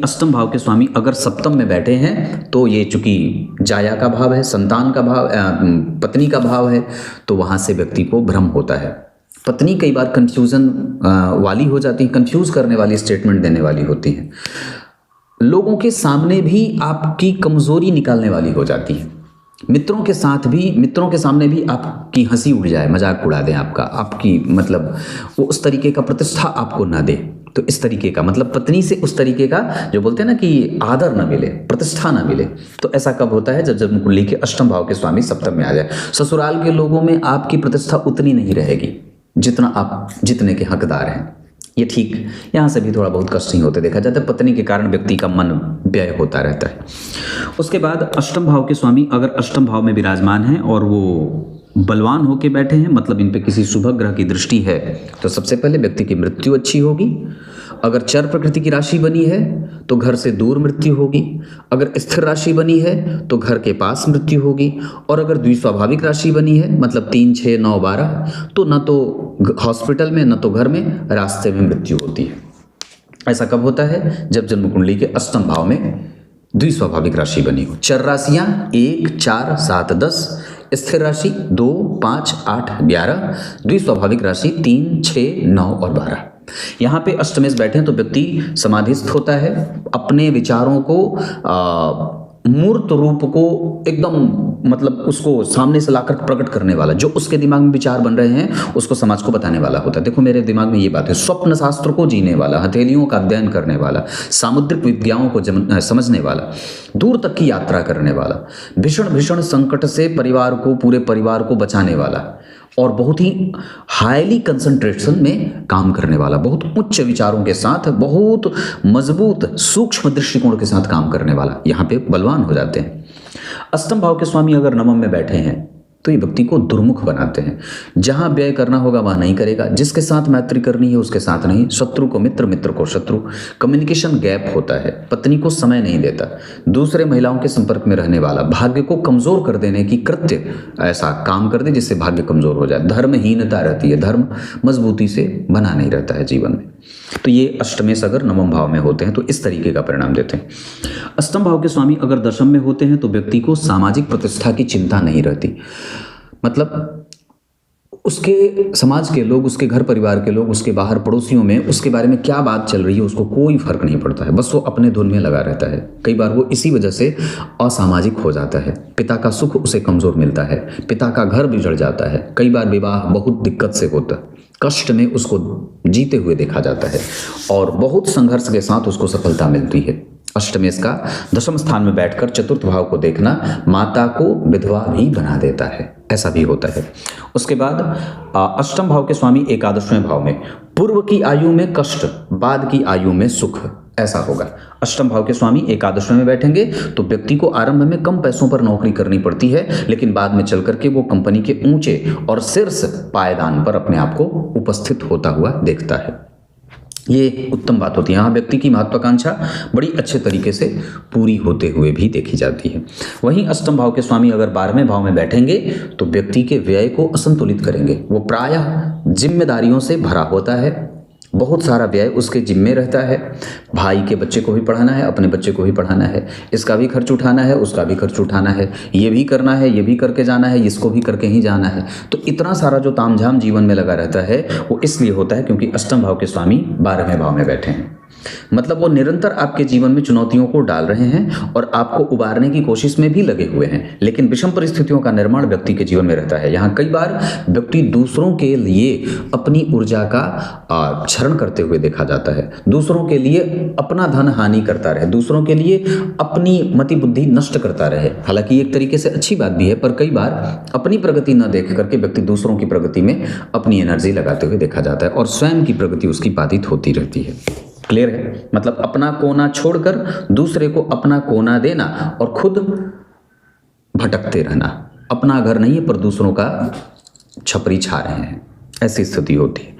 अष्टम भाव के स्वामी अगर सप्तम में बैठे हैं तो ये चूंकि जाया का भाव है, संतान का भाव, पत्नी का भाव है, तो वहां से व्यक्ति को भ्रम होता है। पत्नी कई बार कंफ्यूजन वाली हो जाती है, कंफ्यूज करने वाली स्टेटमेंट देने वाली होती है, लोगों के सामने भी आपकी कमजोरी निकालने वाली हो जाती है, मित्रों के सामने भी आपकी हंसी उड़ जाए, मजाक उड़ा दें आपका, आपकी मतलब वो उस तरीके का प्रतिष्ठा आपको ना दे। तो इस तरीके का मतलब पत्नी से उस तरीके का जो बोलते हैं ना कि आदर ना मिले, प्रतिष्ठा ना मिले, तो ऐसा कब होता है? जब जन्म कुंडली के अष्टम भाव के स्वामी सप्तम में आ जाए। ससुराल के लोगों में आपकी प्रतिष्ठा उतनी नहीं रहेगी जितना आप जितने के हकदार हैं। ये ठीक, यहाँ से भी थोड़ा बहुत कष्ट ही होते देखा जाता है, पत्नी के कारण व्यक्ति का मन व्यय होता रहता है। उसके बाद अष्टम भाव के स्वामी अगर अष्टम भाव में विराजमान हैं और वो बलवान होके बैठे हैं, मतलब इन पे किसी शुभ ग्रह की दृष्टि है, तो सबसे पहले व्यक्ति की मृत्यु अच्छी होगी। अगर चर प्रकृति की राशि बनी है तो घर से दूर मृत्यु होगी, अगर स्थिर राशि बनी है तो घर के पास मृत्यु होगी, और अगर द्विस्वाभाविक राशि बनी है मतलब 3, 6, 9, 12, तो न तो हॉस्पिटल में न तो घर में, रास्ते में मृत्यु होती है। ऐसा कब होता है? जब जन्म कुंडली के अष्टम भाव में द्विस्वाभाविक राशि बनी हो। चर राशियां 1, 4, 7, 10, स्थिर राशि 2, 5, 8, 11, द्विस्वाभाविक राशि 3, 6, 9 और 12। यहाँ पे अष्टमेश बैठे हैं तो व्यक्ति समाधिस्थ होता है, अपने विचारों को मूर्त रूप को एकदम मतलब उसको सामने से लाकर प्रकट करने वाला, जो उसके दिमाग में विचार बन रहे हैं उसको समाज को बताने वाला होता है। देखो मेरे दिमाग में ये बात है, स्वप्न शास्त्र को जीने वाला, हथेलियों का अध्ययन करने वाला, सामुद्रिक विद्याओं को समझने वाला, दूर तक की यात्रा करने वाला, भीषण संकट से पूरे परिवार को बचाने वाला, और बहुत ही हाईली कंसंट्रेशन में काम करने वाला, बहुत उच्च विचारों के साथ, बहुत मजबूत सूक्ष्म दृष्टिकोण के साथ काम करने वाला, यहाँ पे बलवान हो जाते हैं। अष्टम भाव के स्वामी अगर नवम में बैठे हैं तो ये व्यक्ति को दुर्मुख बनाते हैं। जहां व्यय करना होगा वहां नहीं करेगा, जिसके साथ मैत्री करनी है उसके साथ नहीं, शत्रु को मित्र, मित्र को शत्रु, कम्युनिकेशन गैप होता है, पत्नी को समय नहीं देता, दूसरे महिलाओं के संपर्क में रहने वाला, भाग्य को कमजोर कर देने की कृत्य ऐसा काम कर दे जिससे भाग्य कमजोर हो जाए, धर्महीनता रहती है, धर्म मजबूती से बना नहीं रहता है जीवन में। तो ये अष्टमेश अगर नवम भाव में होते हैं तो इस तरीके का परिणाम देते हैं। अष्टम भाव के स्वामी अगर दशम में होते हैं तो व्यक्ति को सामाजिक प्रतिष्ठा की चिंता नहीं रहती, मतलब उसके समाज के लोग, उसके घर परिवार के लोग, उसके बाहर पड़ोसियों में उसके बारे में क्या बात चल रही है उसको कोई फर्क नहीं पड़ता है, बस वो अपने धुन में लगा रहता है। कई बार वो इसी वजह से असामाजिक हो जाता है, पिता का सुख उसे कमजोर मिलता है, पिता का घर बिगड़ जाता है, कई बार विवाह बहुत दिक्कत से होता है, कष्ट में उसको जीते हुए देखा जाता है, और बहुत संघर्ष के साथ उसको सफलता मिलती है। अष्टमेश का दशम स्थान में बैठकर चतुर्थ भाव को देखना माता को विधवा भी बना देता है, ऐसा भी होता है। उसके बाद अष्टम भाव के स्वामी एकादशवें भाव में, पूर्व की आयु में कष्ट, बाद की आयु में सुख, ऐसा होगा। अष्टम भाव के स्वामी एकादशवें में बैठेंगे तो व्यक्ति को आरंभ में कम पैसों पर नौकरी करनी पड़ती है, लेकिन बाद में चल करके वो कंपनी के ऊंचे और शीर्ष पायदान पर अपने आप को उपस्थित होता हुआ देखता है। ये उत्तम बात होती है, यहाँ व्यक्ति की महत्वाकांक्षा बड़ी अच्छे तरीके से पूरी होते हुए भी देखी जाती है। वहीं अष्टम भाव के स्वामी अगर 12वें भाव में बैठेंगे तो व्यक्ति के व्यय को असंतुलित करेंगे। वो प्रायः जिम्मेदारियों से भरा होता है, बहुत सारा व्यय उसके जिम्मे रहता है, भाई के बच्चे को भी पढ़ाना है, अपने बच्चे को भी पढ़ाना है, इसका भी खर्च उठाना है, उसका भी खर्च उठाना है, ये भी करना है, ये भी करके जाना है, इसको भी करके ही जाना है। तो इतना सारा जो तामझाम जीवन में लगा रहता है वो इसलिए होता है क्योंकि अष्टम भाव के स्वामी 12वें भाव में बैठे हैं। मतलब वो निरंतर आपके जीवन में चुनौतियों को डाल रहे हैं और आपको उबारने की कोशिश में भी लगे हुए हैं, लेकिन विषम परिस्थितियों का निर्माण व्यक्ति के जीवन में रहता है। यहाँ कई बार व्यक्ति दूसरों के लिए अपनी ऊर्जा का क्षरण करते हुए देखा जाता है, दूसरों के लिए अपना धन हानि करता रहे, दूसरों के लिए अपनी मति बुद्धि नष्ट करता रहे। हालांकि एक तरीके से अच्छी बात भी है, पर कई बार अपनी प्रगति न देख करके व्यक्ति दूसरों की प्रगति में अपनी एनर्जी लगाते हुए देखा जाता है और स्वयं की प्रगति उसकी बाधित होती रहती है। क्लियर है? मतलब अपना कोना छोड़कर दूसरे को अपना कोना देना और खुद भटकते रहना, अपना घर नहीं है पर दूसरों का छपरी छा रहे हैं, ऐसी स्थिति होती है।